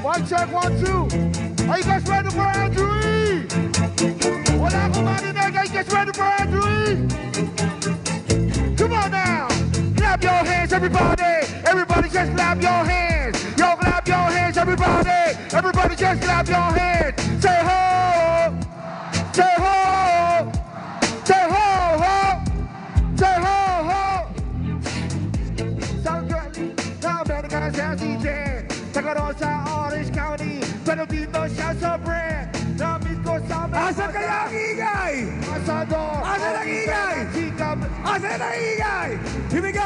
One check, 1, 2. Are you guys ready for Andrew E? Wala akong marinig. Are you guys ready for Andrew E? Come on now. Clap your hands, everybody. Everybody just clap your hands. Yo, clap your hands, everybody. Everybody just clap your hands. Say ho. Say ho. Say ho, ho. Say ho, ho. Sound good. Now, better guys, how's he dead? Tagaroon sa Orange County. Pero dito siya sa brand. Namit ko sa mga... Asa kaya ang ingay? Asador. Asa ang ingay? Asa ang ingay? Here we go!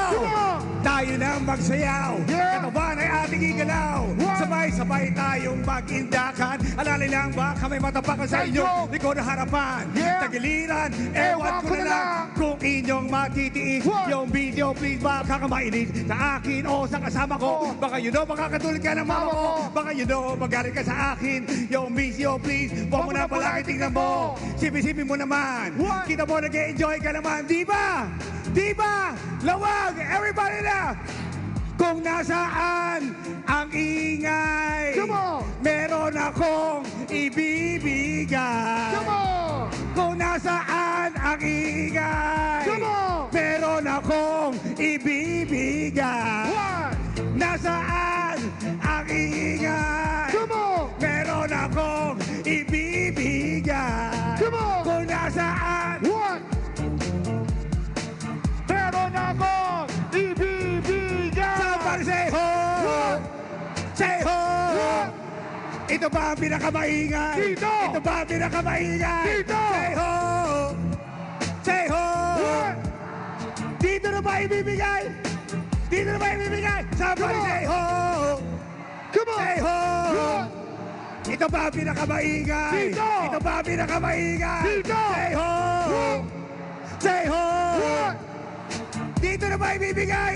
Tayo na magsayaw. Yeah. Kataban ay ating igalaw. Sabay-sabay tayong mag-indakan. Alalay lang ba kami matapakan sa inyo? Likod na harapan. Yeah. Tagiliran. Ewan ko na lang kung inyong matitiis. Yung video please baka kamainis sa akin o sa kasama ko. Baka yun o makakatulad ka ng mama ko. Baka yun o magalit ka sa akin. Yung video please huwag mo na palagi tingnan mo. Sipin-sipin mo naman. Kita mo nag-enjoy ka naman. Di ba? Di ba? Lawag! Everybody na! Kung nasaan ang ingay, meron akong ibibigay. Kung nasaan ang ingay, meron akong ibibigay. Nasaan ang ingay, meron akong ibibigay. Kung nasaan, Meron akong ibibigay. somebody say ho! Say ho! Ito ba ang pinakamaingay? Dito! Ito ba ang pinakamaingay? Dito! Say ho! Say ho! Dito na ba ibibigay? Dito na ba ibibigay? Somebody say ho! Come on! Say ho! Ito ba ang pinakamaingay? Dito! Ito ba ang pinakamaingay? Dito! Say ho! Say ho! Dito na ba ibibigay?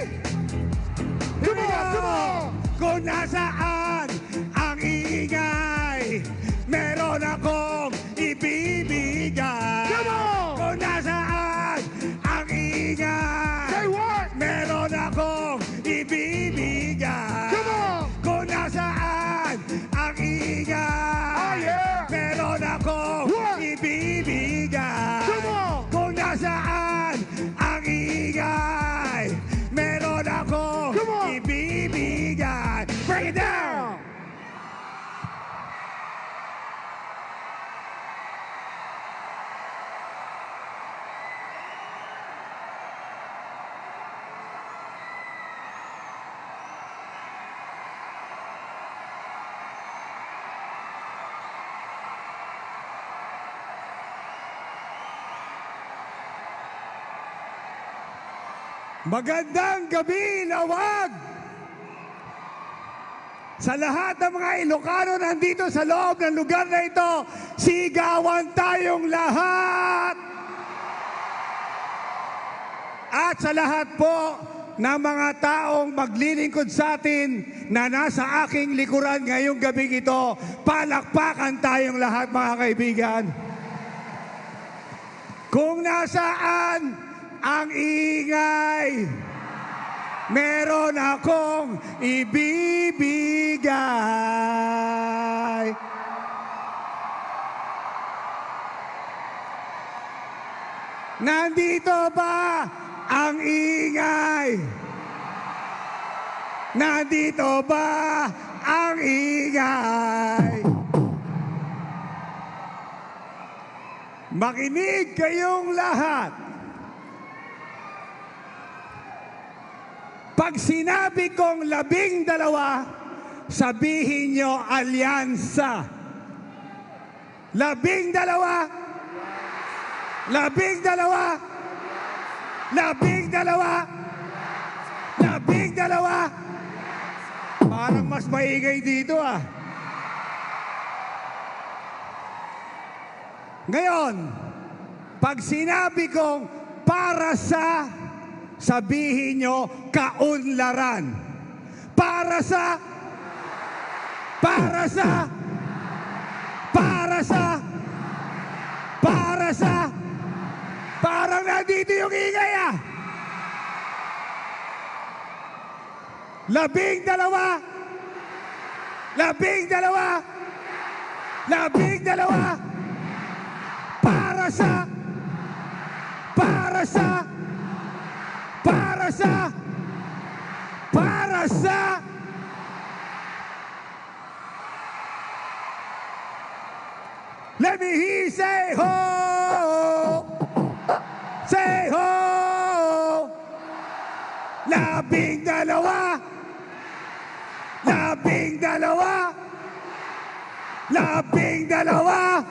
Come on! Come on! Kung nasaan ang ingay, meron akong ibibigay. Come on! Kung nasaan ang ingay, Say what? meron akong ibibigay. Come on! Kung nasaan ang ingay, Oh, yeah! meron akong What? ibibigay. Come on! Kung nasaan ang ingay, meron akong Come on! ibibigay. Break it down! Magandang gabi, Lawag! Sa lahat ng mga Ilocano nandito sa loob ng lugar na ito, sigawan tayong lahat! At sa lahat po ng mga taong maglilingkod sa atin na nasa aking likuran ngayong gabing ito, palakpakan tayong lahat, mga kaibigan. Kung nasaan ang ingay, meron akong ibibigay. Nandito ba ang ingay? Nandito ba ang ingay? Makinig kayong lahat. Pag sinabi kong 12, sabihin nyo alyansa. 12. 12. 12. Parang mas maingay dito ah. Ngayon, pag sinabi kong para sa, sabihin nyo kaunlaran. Para sa, para sa, para sa, para sa, parang nandito yung ingay ah. 12, 12, 12, 12, Labing dalawa. Labing dalawa. Para sa let me hear you say ho. Say ho. Labing dalawa. Labing dalawa. Labing dalawa.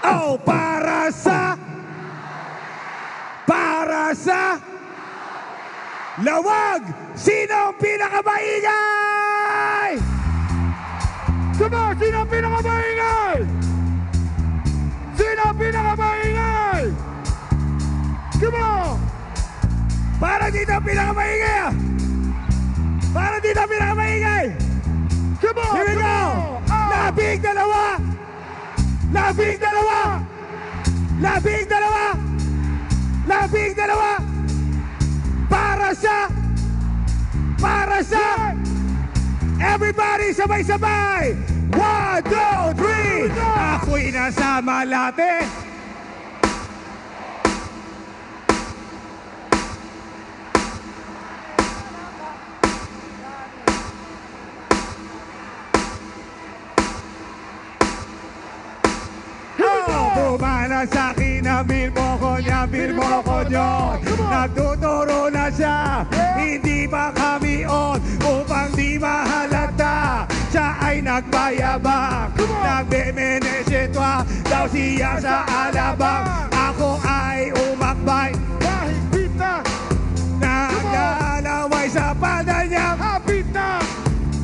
Oh, para sa Lawag. Sino ang pinakamaingay? Come on, sino ang pinakamaingay? Sino ang pinakamaingay? Come on! Para dito ang pinakamaingay ah. Para dito ang pinakamaingay. Come on! Here we come go. on. Ah. Labing dalawa. Labing dalawa. Labing dalawa. Labing dalawa. Para sa everybody sabay-sabay. 1, 2, 3. Ako'y nasa Malate. Bumala sa akin na bilmo ko niya, bilmo ko yun. Nagtuturo na siya, hindi ba kami on upang di mahalata. Siya ay nagbayabang, nagbemenesetwa daw siya sa alabang. Ako ay umakbay, Mahigpit na! naglalaway sa palda niya. Hapit na!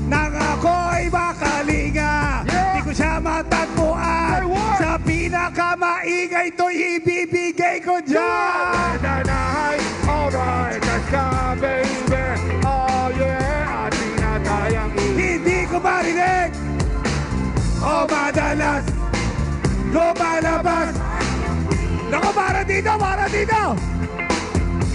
Nang ako'y makalinga, di ko siya matagpuan. Sa pinakamaingay to'y ibibigay ko dyan. Alright, let's go, baby. Oh yeah, at tinatayang Hindi ko marinig o madalas lumalabas. Naku, para dito, para dito.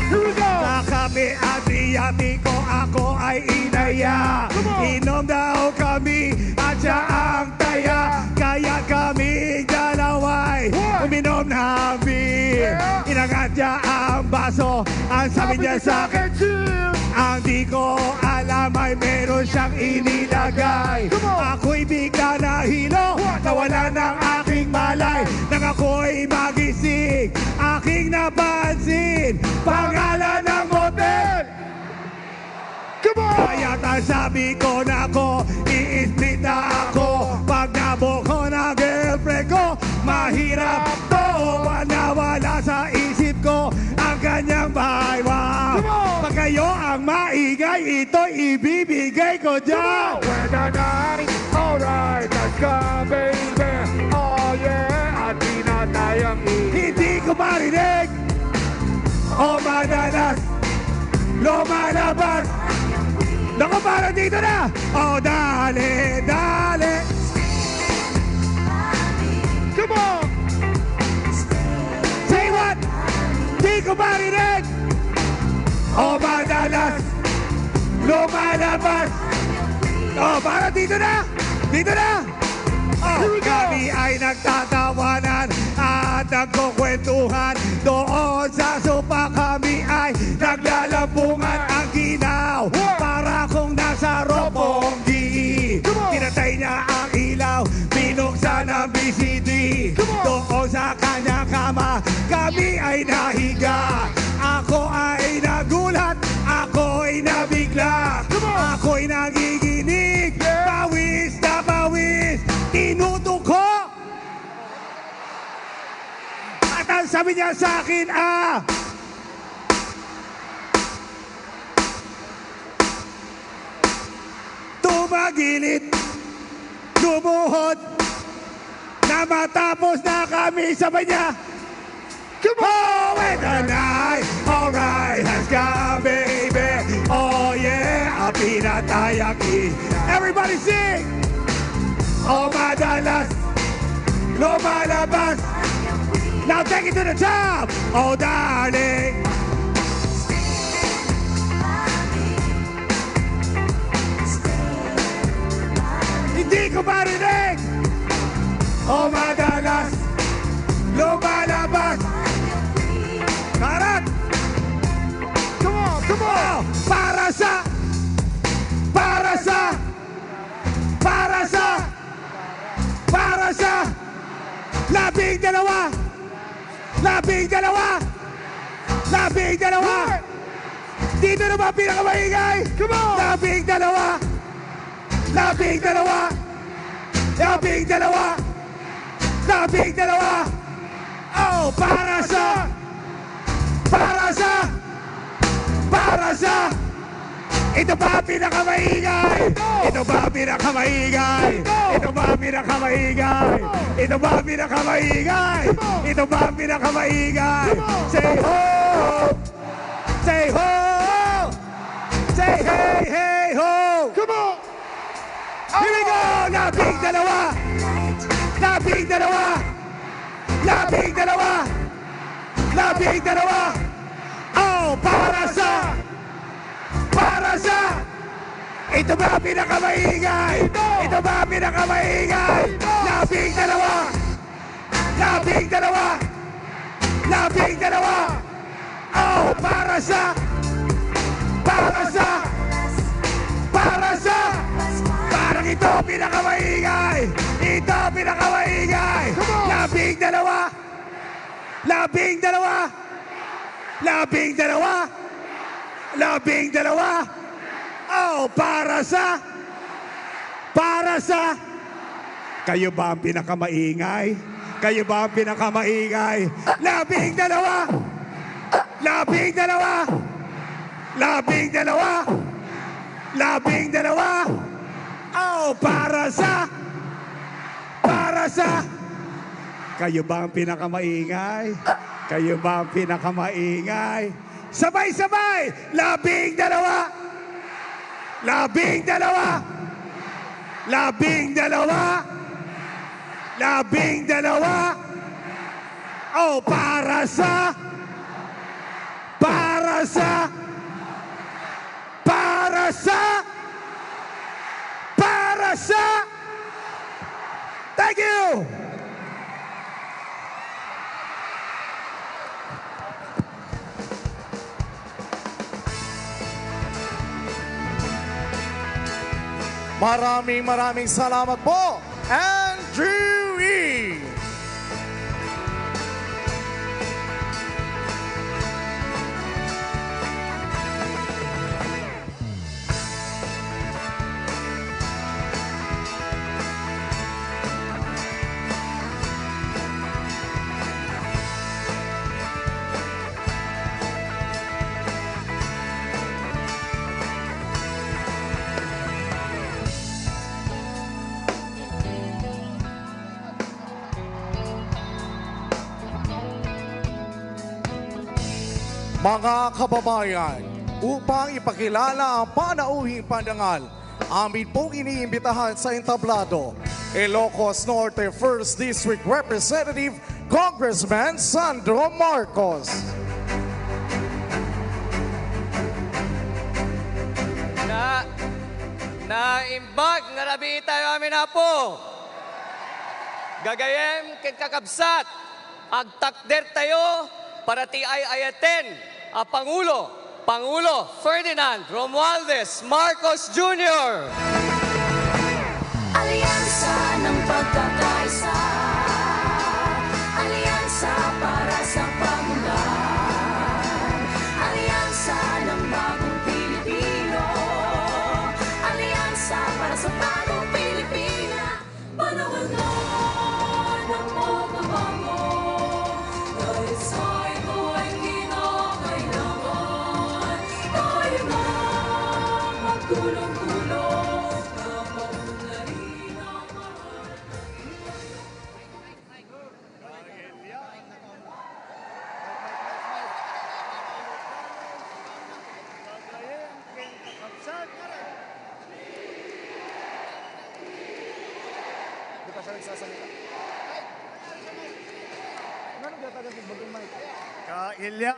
Here we go! Sa kape Adriatico ako ay inaya. Inom daw kami at siya ang taya. Kaya kami dalaway uminom na beer. Inangat niya ang baso, ang sabi niya sa akin, chill! ang di ko alam ay meron siyang inilagay. Ako'y bigla nahilo, nawala ng aking malay. Nang ako'y magising, aking napansin pangalan ng motel. Come on! Kaya sabi ko na ako, i-split na ako. Pag nabo ko na girlfriend ko, mahirap to. Nawala sa isip ko ang kanyang bahay. Wow. Pag kayo ang maingay, ito'y ibibigay ko dyan. When the night, alright, let's go, baby. Oh yeah, at tinatayang Hindi ko marinig o madalas lumalabas. Naku, para dito na. Oh, dali, dali. Come on! Say what? Di ko marinig o madalas lumalabas. Oh, para dito na. Dito na. Oh, kami ay nagtatawanan at nagkukwentuhan. Doon sa sopa kami ay naglalampungan. Ang ginaw para kung nasa Roppongi. Tinatay niya ang ilaw, binuksan ang BCD. Doon sa kanyang kama kami ay nahiga. Ako ay nagulat, ako'y nabigla. Ako'y nagiginig, pawis na pawis. Tinutok ko. At ang sabi niya sa akin, tumagilid, lumuhod, na matapos na kami, sabi niya, come on! With the night, alright, has gone, baby. Oh yeah, pinatayaki. Everybody sing! Oh, madalas, lumalabas. Now take it to the top. Oh, darling. Di ko marinig. O madalas lumalabas. Karat. Come on, come on. Para sa labing dalawa. Dito na ba pinakamaingay? Come on. Labing dalawa. Oh, para sa ito ba pinakamaingay? Ito ba pinakamaingay? Ito ba pinakamaingay? Ito ba pinakamaingay? Ito ba pinakamaingay? Say ho! Say ho! Say hey, hey, ho! Come on. Here we go! Labing dalawa! Labing dalawa! Labing dalawa! Labing dalawa! Oh, para sa ito ba pinakamaingay? Ito ba pinakamaingay? Labing dalawa! Labing dalawa! Labing dalawa! Oh, para sa parang ito pinakamaingay! Ito pinakamaingay! Labing dalawa! Labing dalawa! Labing dalawa! Labing dalawa! Oh, para sa kayo ba ang pinakamaingay? Kayo ba ang pinakamaingay? Labing dalawa! Labing dalawa! Labing dalawa! Labing dalawa! Oh, para sa kayo ba ang pinakamaingay? Kayo ba ang pinakamaingay? Sabay-sabay! Labing dalawa! Labing dalawa! Labing dalawa! Labing dalawa! Oh, para sa thank you! Maraming salamat po, Andrew E. Mga kababayan, upang ipakilala ang panauhing pandangal, amin pong iniimbitahan sa entablado, Ilocos Norte 1st District Representative, Congressman Sandro Marcos. Naimbag nga labi tayo amin na po. Gagayem ken kakabsat, agtakder tayo para ti ay ayaten a Pangulo Ferdinand Romualdez Marcos Jr. Alyansa ng pagkakaisa, alyansa para sa pagunlad, alyansa ng bagong Pilipino, alyansa para sa bagong Pilipina, panawagan ng pagbabago, dahil sa ito ay kinakailangan, tayo na magtulong-tulong na paunlarin ang mahal. Kailyan,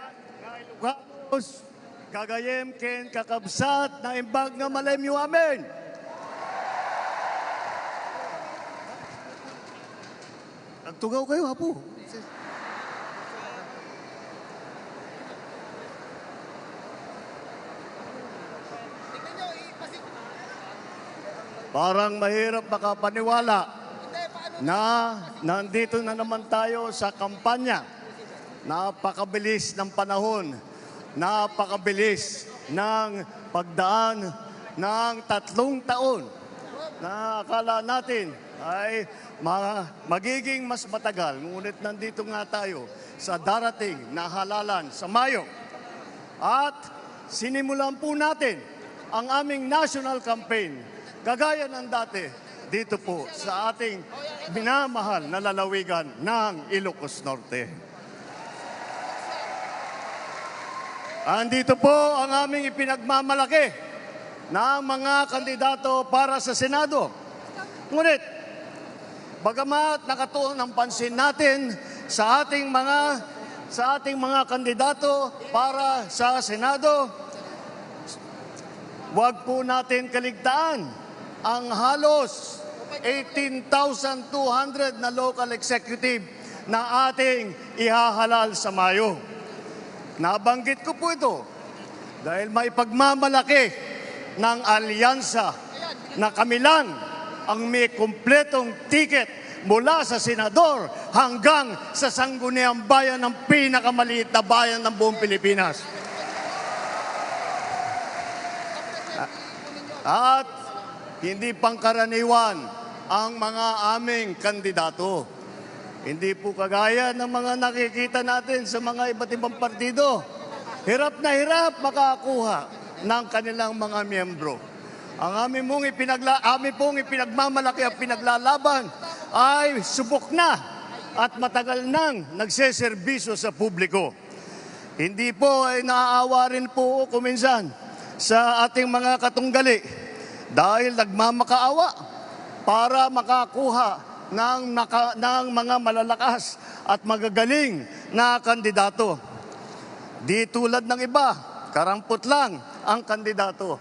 Ilocos, Gagayem, Ken, Kakabsat, na imbag nga malemyo amin. Magtugaw kayo, Apo. Parang mahirap makapaniwala na nandito na naman tayo sa kampanya. Napakabilis ng panahon. Napakabilis ng pagdaan ng 3 taon na akala natin ay magiging mas matagal. Ngunit nandito nga tayo sa darating na halalan sa Mayo. At sinimulan po natin ang aming national campaign, kagaya ng dati, dito po sa ating minamahal na lalawigan ng Ilocos Norte. Andito po ang aming ipinagmamalaki ng mga kandidato para sa Senado. Ngunit, bagamat nakatuon ang pansin natin sa ating mga kandidato para sa Senado, huwag po natin kaligtaan ang halos 18,200 na local executive na ating ihahalal sa Mayo. Nabanggit ko po ito dahil may pagmamalaki ng alyansa na kami lang ang may kumpletong ticket mula sa senador hanggang sa sangguniang bayan ng pinakamaliit na bayan ng buong Pilipinas. At hindi pangkaraniwan ang mga aming kandidato. Hindi po kagaya ng mga nakikita natin sa mga iba't ibang partido. Hirap na hirap makakuha ng kanilang mga miyembro. Ang aming pong ipinagmamalaki at pinaglalaban ay subok na at matagal nang nagseserbisyo sa publiko. Hindi po ay naaawa rin po kuminsan sa ating mga katunggali dahil nagmamakaawa para makakuha ng mga malalakas at magagaling na kandidato. Di tulad ng iba, karampot lang ang kandidato.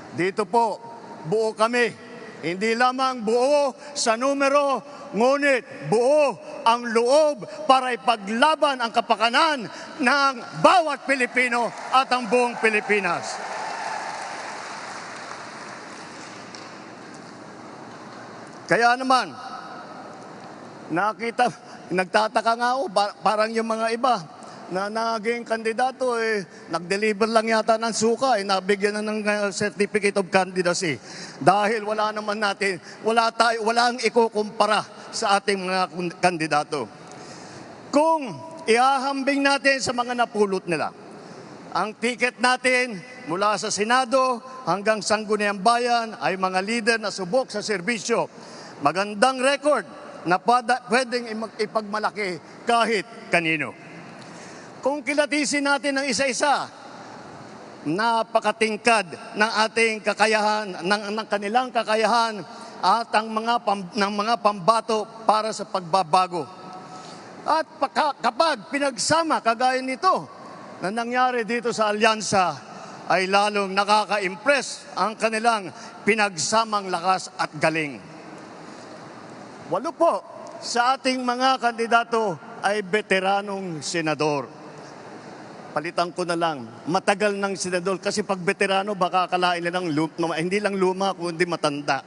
Dito po, buo kami. Hindi lamang buo sa numero, ngunit buo ang loob para ipaglaban ang kapakanan ng bawat Pilipino at ang buong Pilipinas. Kaya naman, nagtataka nga ako, parang yung mga iba na naging kandidato, nag-deliver lang yata ng suka, nabigyan na ng certificate of candidacy. Dahil wala ang ikukumpara sa ating mga kandidato. Kung ihahambing natin sa mga napulot nila, ang ticket natin mula sa Senado hanggang Sangguniang Bayan ay mga leader na subok sa serbisyo. Magandang record na pwedeng ipagmalaki kahit kanino. Kung kilatisin natin ng isa-isa, napakatingkad ng ating kakayahan, ng kanilang kakayahan at ng mga pambato para sa pagbabago. At kapag pinagsama kagaya nito na nangyari dito sa alyansa, ay lalong nakaka-impress ang kanilang pinagsamang lakas at galing. 8 po sa ating mga kandidato ay veteranong senador. Palitan ko na lang, matagal ng senador kasi pag veterano baka akalain nilang hindi lang luma kundi matanda.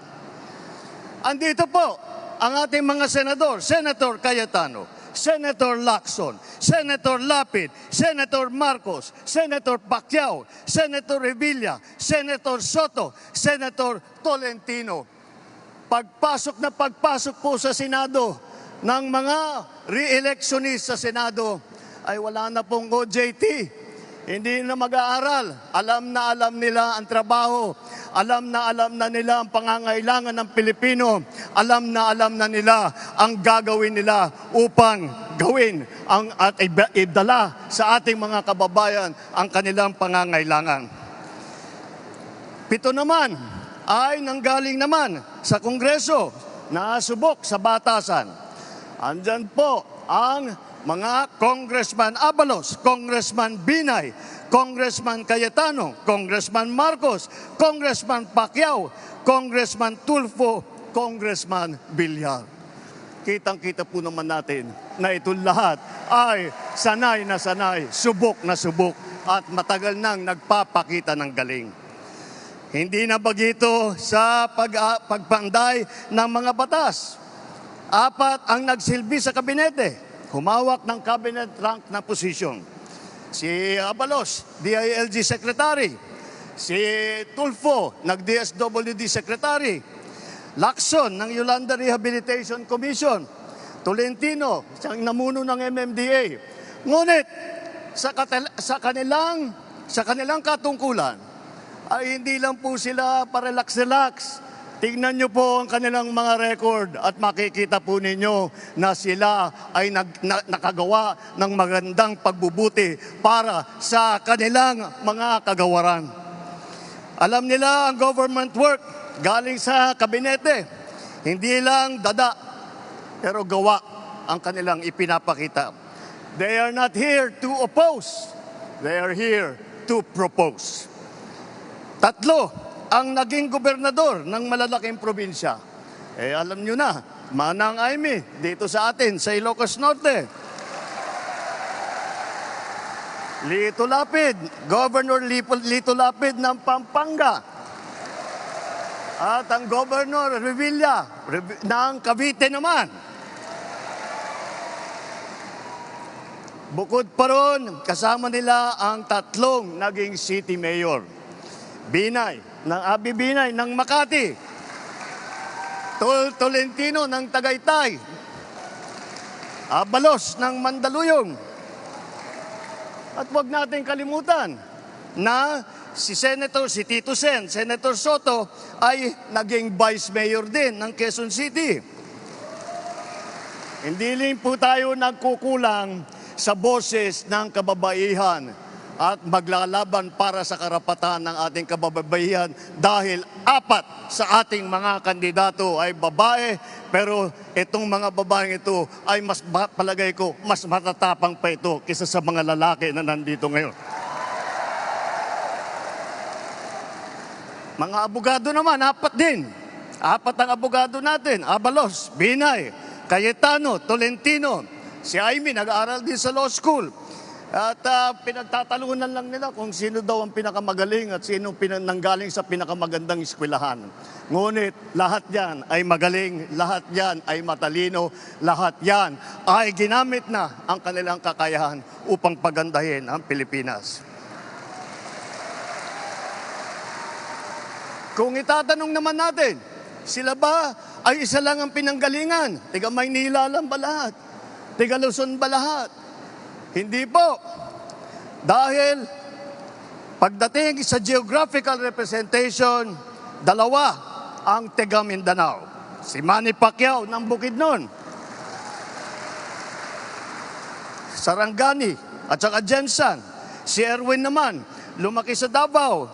Andito po ang ating mga senador, Senator Cayetano, Senator Lacson, Senator Lapid, Senator Marcos, Senator Pacquiao, Senator Revilla, Senator Soto, Senator Tolentino. Pagpasok po sa Senado ng mga re-electionist sa Senado ay wala na pong OJT. Hindi na mag-aaral. Alam nila ang trabaho. Alam na nila ang pangangailangan ng Pilipino. Alam na nila ang gagawin nila upang gawin at idala sa ating mga kababayan ang kanilang pangangailangan. 7 naman ay nanggaling naman sa Kongreso na subok sa batasan. Andyan po ang mga Congressman Abalos, Congressman Binay, Congressman Cayetano, Congressman Marcos, Congressman Pacquiao, Congressman Tulfo, Congressman Villar. kitang-kita po naman natin na ito lahat ay sanay na sanay, subok na subok, at matagal nang nagpapakita ng galing. Hindi na bagito sa pagpanday ng mga batas. 4 ang nagsilbi sa kabinete, humawak ng cabinet rank na posisyon. Si Abalos, DILG Secretary. Si Tulfo, nag-DSWD Secretary. Lacson, ng Yolanda Rehabilitation Commission. Tolentino, siyang namuno ng MMDA. Ngunit, sa kanilang katungkulan, ay hindi lang po sila parelax-relax. Tingnan nyo po ang kanilang mga record at makikita po ninyo na sila ay nakagawa ng magandang pagbubuti para sa kanilang mga kagawaran. Alam nila ang government work galing sa kabinete. Hindi lang dada, pero gawa ang kanilang ipinapakita. They are not here to oppose. They are here to propose. 3 ang naging gobernador ng malalaking probinsya. Alam nyo na, Manang Aimee, dito sa atin, sa Ilocos Norte. Lito Lapid, Governor Lito Lapid ng Pampanga. At ang Governor Revilla ng Cavite naman. Bukod pa ron, kasama nila ang 3 naging city mayor. Abi Binay ng Makati. Tolentino ng Tagaytay. Abalos ng Mandaluyong. At huwag natin kalimutan na si Tito Sen, Senator Soto, ay naging Vice Mayor din ng Quezon City. Hindi rin po tayo nagkukulang sa boses ng kababaihan at maglalaban para sa karapatan ng ating kababaihan dahil 4 sa ating mga kandidato ay babae, pero itong mga babaeng ito ay palagay ko, mas matatapang pa ito kaysa sa mga lalaki na nandito ngayon. Mga abogado naman, 4 din. 4 ang abogado natin. Abalos, Binay, Cayetano, Tolentino. Si Aimee nag-aaral din sa law school. At pinagtatalunan lang nila kung sino daw ang pinakamagaling at sino nanggaling sa pinakamagandang eskwelahan. Ngunit lahat yan ay magaling, lahat yan ay matalino, lahat yan ay ginamit na ang kanilang kakayahan upang pagandahin ang Pilipinas. Kung itatanong naman natin, sila ba ay isa lang ang pinanggalingan? Tiga Maynila lang ba lahat? Tiga Luzon ba lahat? Hindi po. Dahil pagdating sa geographical representation, 2 ang taga Mindanao. Si Manny Pacquiao ng Bukidnon, Sarangani at saka Jensan. Si Erwin naman, lumaki sa Davao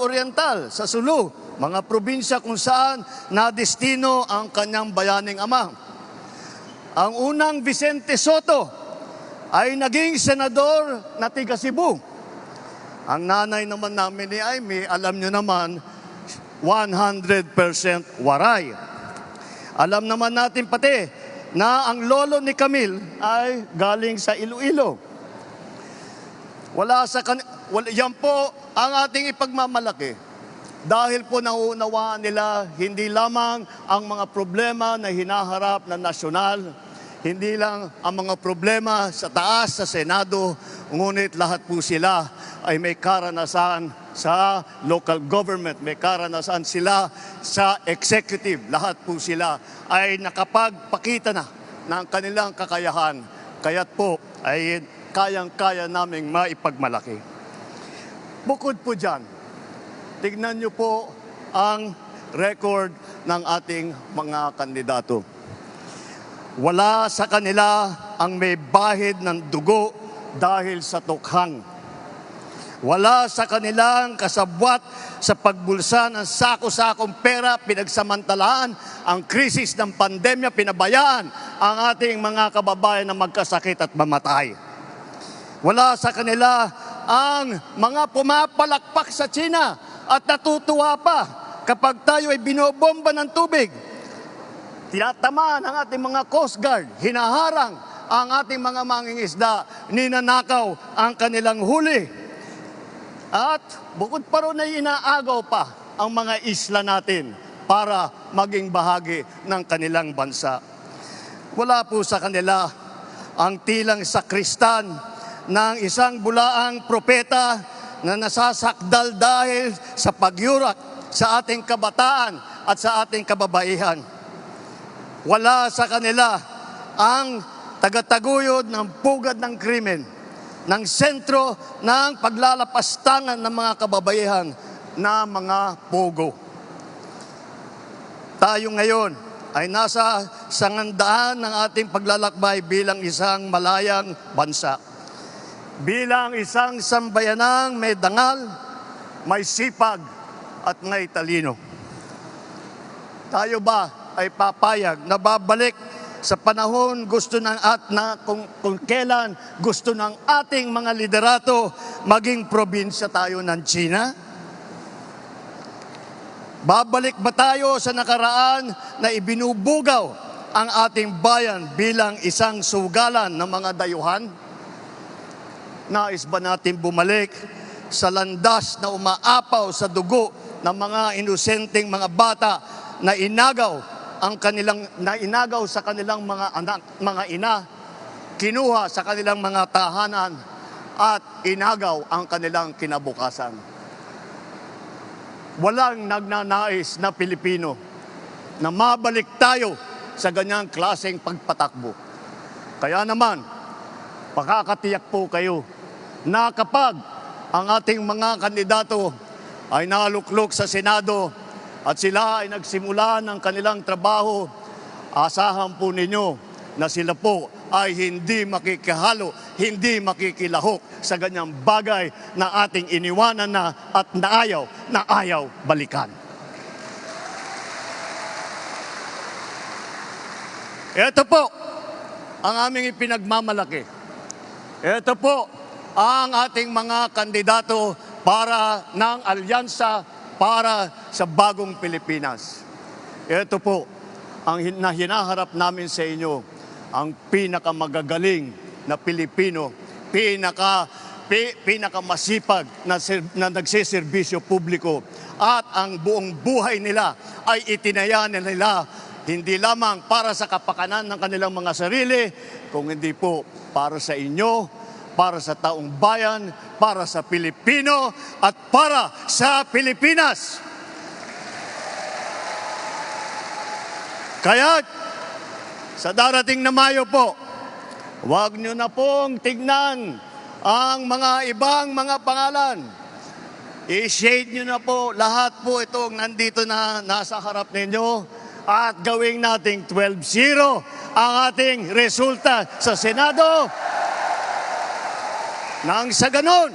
Oriental, sa Sulu, mga probinsya kung saan nadestino ang kanyang bayaning ama. Ang unang Vicente Soto ay naging senador na tiga Cebu. Ang nanay naman namin ni Aimee, alam nyo naman, 100% waray. Alam naman natin pati na ang lolo ni Camille ay galing sa Iloilo. Yan po ang ating ipagmamalaki. Dahil po nauunawaan nila hindi lamang ang mga problema na hinaharap na nasyonal, hindi lang ang mga problema sa taas, sa Senado, ngunit lahat po sila ay may karanasan sa local government, may karanasan sila sa executive. Lahat po sila ay nakapagpakita na ng kanilang kakayahan. Kaya't po ay kayang-kaya naming maipagmalaki. Bukod po dyan, tignan nyo po ang record ng ating mga kandidato. Wala sa kanila ang may bahid ng dugo dahil sa tukhang. Wala sa kanilang kasabwat sa pagbulsa ng sako-sakong pera, pinagsamantalaan ang krisis ng pandemya, pinabayaan ang ating mga kababayan na magkasakit at mamatay. Wala sa kanila ang mga pumapalakpak sa China at natutuwa pa kapag tayo ay binobomba ng tubig. tinatamaan ang ating mga Coast Guard, hinaharang ang ating mga mangingisda, ninanakaw ang kanilang huli. At bukod pa ron ay inaagaw pa ang mga isla natin para maging bahagi ng kanilang bansa. Wala po sa kanila ang tilang sakristan ng isang bulaang propeta na nasasakdal dahil sa pagyurak sa ating kabataan at sa ating kababaihan. Wala sa kanila ang tagataguyod ng pugad ng krimen, ng sentro ng paglalapastangan ng mga kababaihan na mga pogo. Tayo ngayon ay nasa sangandaan ng ating paglalakbay bilang isang malayang bansa. Bilang isang sambayanang may dangal, may sipag at may talino. Tayo ba ay papayag na babalik sa panahon gusto ng kung kailan gusto ng ating mga liderato maging probinsya tayo ng China? Babalik ba tayo sa nakaraan na ibinubugaw ang ating bayan bilang isang sugalan ng mga dayuhan? Nais ba natin bumalik sa landas na umaapaw sa dugo ng mga inosenteng mga bata na inagaw sa kanilang mga anak, mga ina, kinuha sa kanilang mga tahanan at inagaw ang kanilang kinabukasan? Walang nagnanais na Pilipino na mabalik tayo sa ganyang klaseng pagpatakbo. Kaya naman, pakakatiyak po kayo na kapag ang ating mga kandidato ay naluklok sa Senado at sila ay nagsimula ng kanilang trabaho, asahan po ninyo na sila po ay hindi makikihalo, hindi makikilahok sa ganyang bagay na ating iniwanan na at na ayaw balikan. Ito po ang aming ipinagmamalaki. Ito po ang ating mga kandidato para ng alyansa para sa bagong Pilipinas. Ito po ang hinaharap namin sa inyo, ang pinakamagagaling na Pilipino, pinakamasipag na nagsiservisyo publiko, at ang buong buhay nila ay itinaya nila hindi lamang para sa kapakanan ng kanilang mga sarili, kung hindi po para sa inyo, para sa taong bayan, para sa Pilipino, at para sa Pilipinas. Kaya, sa darating na Mayo po, huwag nyo na pong tignan ang mga ibang mga pangalan. I-shade nyo na po lahat po itong nandito na nasa harap ninyo at gawing nating 12-0 ang ating resulta sa Senado. Nang sa ganon,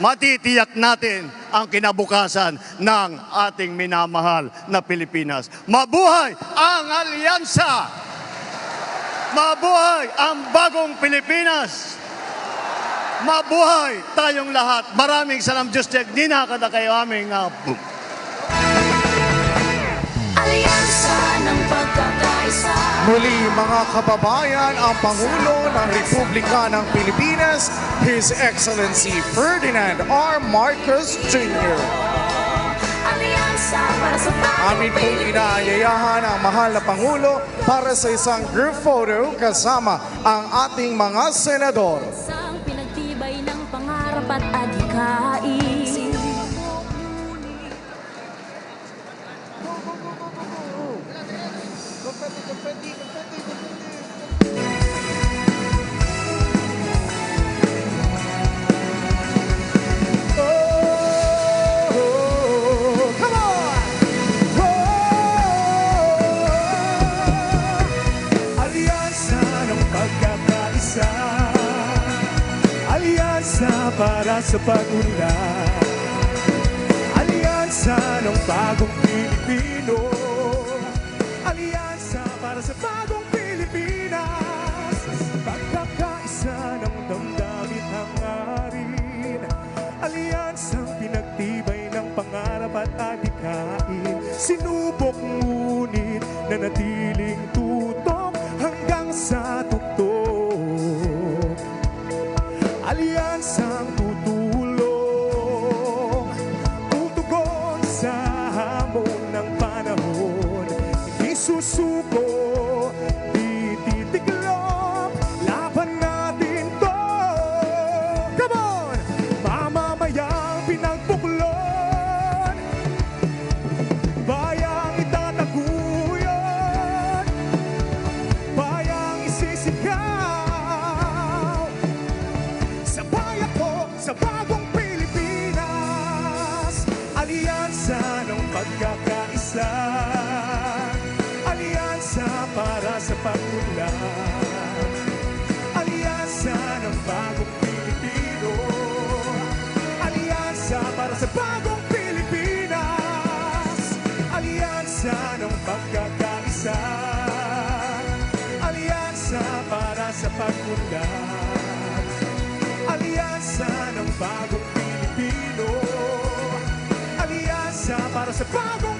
matitiyak natin ang kinabukasan ng ating minamahal na Pilipinas. Mabuhay ang alyansa! Mabuhay ang bagong Pilipinas! Mabuhay tayong lahat! Maraming salam, Diyos Nina, kada kayo aming Alyansa ng pagkakaisa. Muli mga kababayan, ang Pangulo ng Republika ng Pilipinas, His Excellency Ferdinand R. Marcos Jr. Alyansa para sa bagong Amin pong inaayayahan ang mahal na Pangulo para sa isang group photo kasama ang ating mga senador. Isang pinagtibay ng pangarap at adhikain. Alyansa ng pagkakaisa, alyansa para sa pag-unlad, alyansa ng bagong Pilipino, alyansa para sa bagong Pilipinas, pagkakaisa ng damdamin hangarin, alyansang pinagtibay ng pangarap at adhikain, sinubok ngunit nanatiling susuko, di titiklop, laban natin to. Come on! Mamamayang pinagbuklod, bayang itataguyod, bayang isisigaw. Sabay ako sa bagong Pilipinas, alyansa ng pagkakaisa, alyansa para sa pag-unlad, alyansa ng bagong Pilipino, alyansa para sa bagong Pilipinas, alyansa ng pagkakaisa, alyansa para sa pag-unlad, alyansa ng bagong Pilipino, alyansa para sa bagong